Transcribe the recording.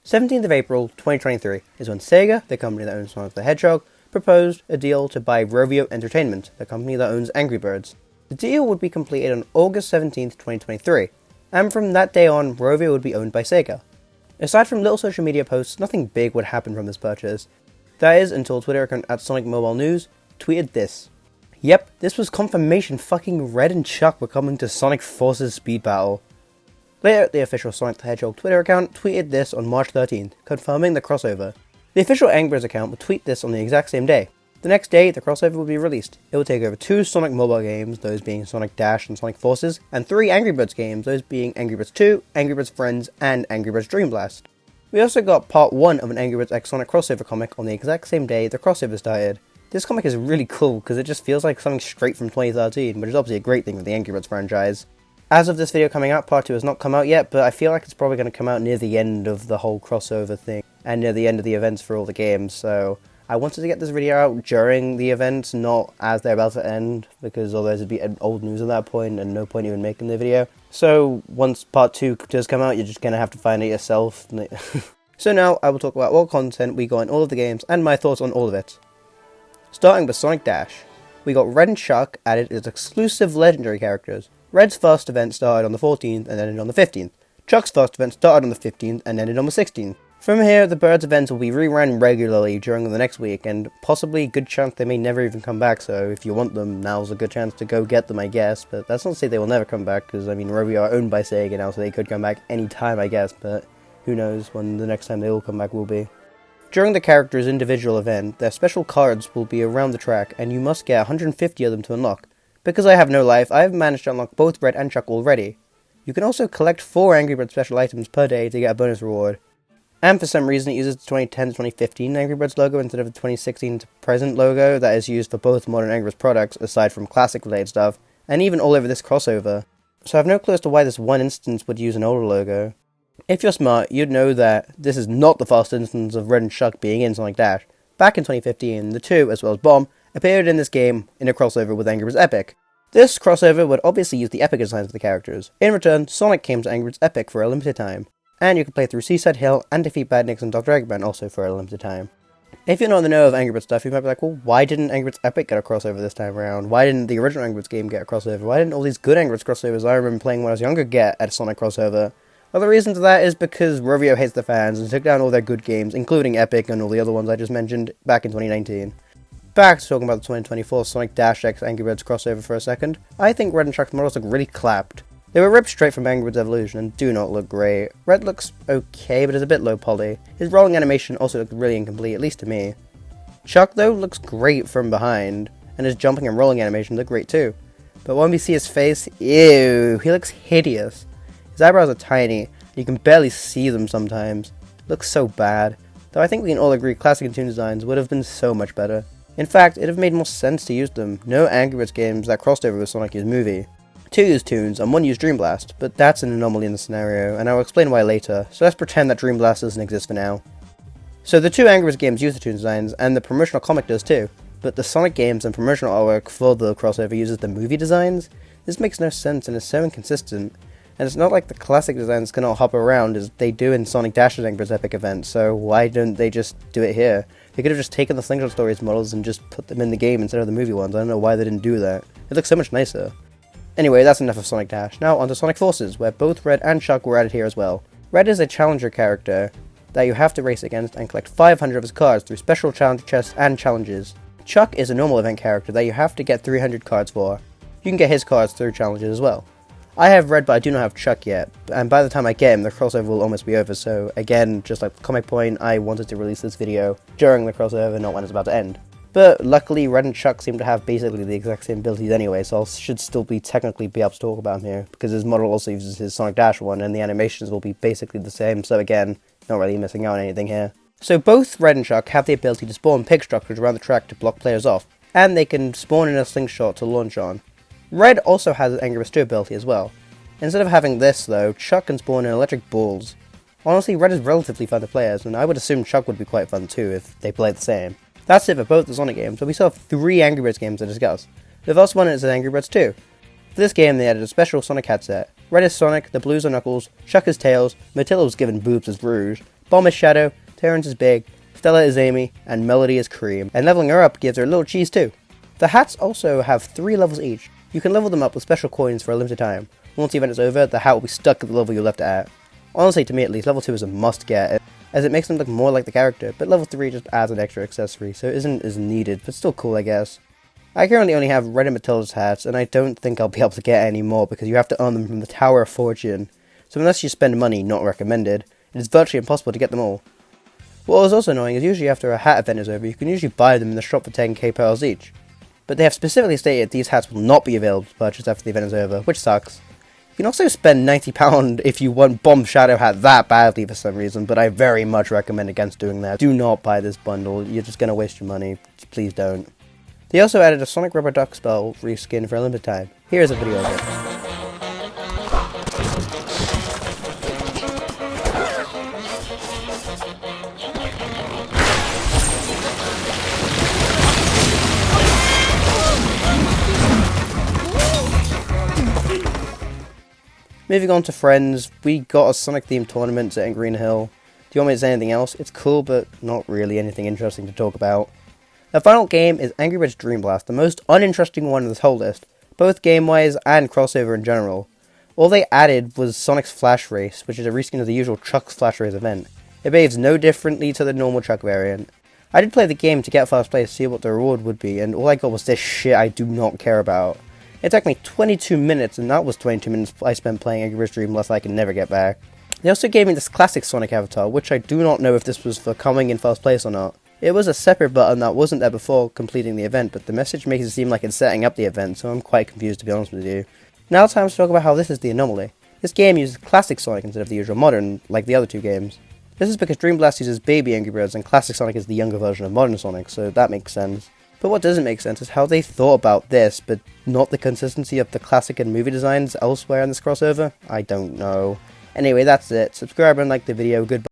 17th of April 2023 is when Sega, the company that owns Sonic the Hedgehog, proposed a deal to buy Rovio Entertainment, the company that owns Angry Birds. The deal would be completed on August 17th, 2023, and from that day on, Rovio would be owned by Sega. Aside from little social media posts, nothing big would happen from this purchase. That is, until Twitter account at Sonic Mobile News tweeted this. Yep, this was confirmation fucking Red and Chuck were coming to Sonic Forces Speed Battle. Later, the official Sonic the Hedgehog Twitter account tweeted this on March 13th, confirming the crossover. The official Angry Birds account would tweet this on the exact same day. The next day, the crossover would be released. It would take over 2 Sonic mobile games, those being Sonic Dash and Sonic Forces, and 3 Angry Birds games, those being Angry Birds 2, Angry Birds Friends, and Angry Birds Dream Blast. We also got part 1 of an Angry Birds X Sonic crossover comic on the exact same day the crossover started. This comic is really cool because it just feels like something straight from 2013, which is obviously a great thing for the Angry Birds franchise. As of this video coming out, part 2 has not come out yet, but I feel like it's probably going to come out near the end of the whole crossover thing, and near the end of the events for all the games, so I wanted to get this video out during the events, not as they're about to end, because otherwise it'd be old news at that point, and no point even making the video. So, once part 2 does come out, you're just going to have to find it yourself. So now, I will talk about what content we got in all of the games, and my thoughts on all of it. Starting with Sonic Dash, we got Red and Chuck added as exclusive legendary characters. Red's first event started on the 14th and ended on the 15th. Chuck's first event started on the 15th and ended on the 16th. From here, the Birds events will be rerun regularly during the next week, and possibly a good chance they may never even come back, so if you want them, now's a good chance to go get them, I guess. But that's not to say they will never come back, because, I mean, Rovio are owned by Sega now, so they could come back any time, I guess, but who knows when the next time they will come back will be. During the character's individual event, their special cards will be around the track, and you must get 150 of them to unlock. Because I have no life, I have managed to unlock both Red and Chuck already. You can also collect 4 Angry Birds special items per day to get a bonus reward. And for some reason it uses the 2010 to 2015 Angry Birds logo instead of the 2016 to present logo that is used for both modern Angry Birds products, aside from classic related stuff, and even all over this crossover. So I have no clue as to why this one instance would use an older logo. If you're smart, you'd know that this is not the first instance of Red and Chuck being in Sonic Dash. Back in 2015, the two, as well as Bomb, appeared in this game in a crossover with Angry Birds Epic. This crossover would obviously use the Epic designs of the characters. In return, Sonic came to Angry Birds Epic for a limited time, and you could play through Seaside Hill and defeat Badniks and Dr. Eggman also for a limited time. If you're not in the know of Angry Birds stuff, you might be like, well, why didn't Angry Birds Epic get a crossover this time around? Why didn't the original Angry Birds game get a crossover? Why didn't all these good Angry Birds crossovers I remember playing when I was younger get a Sonic crossover? Well, the reason to that is because Rovio hates the fans and took down all their good games, including Epic and all the other ones I just mentioned, back in 2019. Back to talking about the 2024 Sonic Dash X Angry Birds crossover for a second, I think Red and Chuck's models look really clapped. They were ripped straight from Angry Birds Evolution and do not look great. Red looks okay, but is a bit low poly. His rolling animation also looks really incomplete, at least to me. Chuck, though, looks great from behind, and his jumping and rolling animation look great too. But when we see his face, ew, he looks hideous. His eyebrows are tiny, and you can barely see them sometimes. It looks so bad. Though I think we can all agree classic and toon designs would have been so much better. In fact, it would have made more sense to use them. No Angry Birds games that crossed over with Sonic use Movie. 2 use Toons, and 1 use Dream Blast, but that's an anomaly in the scenario, and I will explain why later, so let's pretend that Dream Blast doesn't exist for now. So the 2 Angry Birds games use the toon designs, and the promotional comic does too, but the Sonic games and promotional artwork for the crossover uses the movie designs? This makes no sense and is so inconsistent. And it's not like the classic designs cannot hop around as they do in Sonic Dash's Angry Birds Epic event, so why don't they just do it here? They could have just taken the Slingshot Stories models and just put them in the game instead of the movie ones. I don't know why they didn't do that. It looks so much nicer. Anyway, that's enough of Sonic Dash. Now onto Sonic Forces, where both Red and Chuck were added here as well. Red is a challenger character that you have to race against and collect 500 of his cards through special challenge chests and challenges. Chuck is a normal event character that you have to get 300 cards for. You can get his cards through challenges as well. I have Red, but I do not have Chuck yet, and by the time I get him, the crossover will almost be over, so again, just like the comic point, I wanted to release this video during the crossover, not when it's about to end. But luckily, Red and Chuck seem to have basically the exact same abilities anyway, so I should still technically be able to talk about him here, because his model also uses his Sonic Dash one, and the animations will be basically the same, so again, not really missing out on anything here. So both Red and Chuck have the ability to spawn pig structures around the track to block players off, and they can spawn in a slingshot to launch on. Red also has an Angry Birds 2 ability as well. Instead of having this though, Chuck can spawn in electric balls. Honestly, Red is relatively fun to play as, and I would assume Chuck would be quite fun too if they play the same. That's it for both the Sonic games, but we still have 3 Angry Birds games to discuss. The first one is Angry Birds 2. For this game they added a special Sonic headset. Red is Sonic, the Blues are Knuckles, Chuck is Tails, Matilda was given boobs as Rouge, Bomb is Shadow, Terrence is Big, Stella is Amy, and Melody is Cream, and leveling her up gives her a little cheese too. The hats also have 3 levels each. You can level them up with special coins for a limited time. Once the event is over, the hat will be stuck at the level you left it at. Honestly, to me at least, level 2 is a must get, as it makes them look more like the character, but level 3 just adds an extra accessory, so it isn't as needed, but still cool I guess. I currently only have Red and Matilda's hats, and I don't think I'll be able to get any more because you have to earn them from the Tower of Fortune, so unless you spend money, not recommended, it is virtually impossible to get them all. What was also annoying is usually after a hat event is over, you can usually buy them in the shop for 10k pearls each. But they have specifically stated these hats will not be available to purchase after the event is over, which sucks. You can also spend £90 if you want Bomb Shadow hat that badly for some reason, but I very much recommend against doing that. Do not buy this bundle, you're just going to waste your money, please don't. They also added a Sonic Rubber Duck spell reskin for a limited time. Here is a video of it. Moving on to Friends, we got a Sonic themed tournament set in Green Hill. Do you want me to say anything else? It's cool, but not really anything interesting to talk about. The final game is Angry Birds Dream Blast, the most uninteresting one in this whole list, both game-wise and crossover in general. All they added was Sonic's Flash Race, which is a reskin of the usual Chuck's Flash Race event. It behaves no differently to the normal Chuck variant. I did play the game to get first place to see what the reward would be, and all I got was this shit I do not care about. It took me 22 minutes, and that was 22 minutes I spent playing Angry Birds Dream Blast I can never get back. They also gave me this classic Sonic avatar, which I do not know if this was for coming in first place or not. It was a separate button that wasn't there before completing the event, but the message makes it seem like it's setting up the event, so I'm quite confused to be honest with you. Now it's time to talk about how this is the anomaly. This game uses classic Sonic instead of the usual modern, like the other two games. This is because Dream Blast uses baby Angry Birds and classic Sonic is the younger version of modern Sonic, so that makes sense. But what doesn't make sense is how they thought about this, but not the consistency of the classic and movie designs elsewhere in this crossover. I don't know. Anyway, that's it. Subscribe and like the video. Goodbye.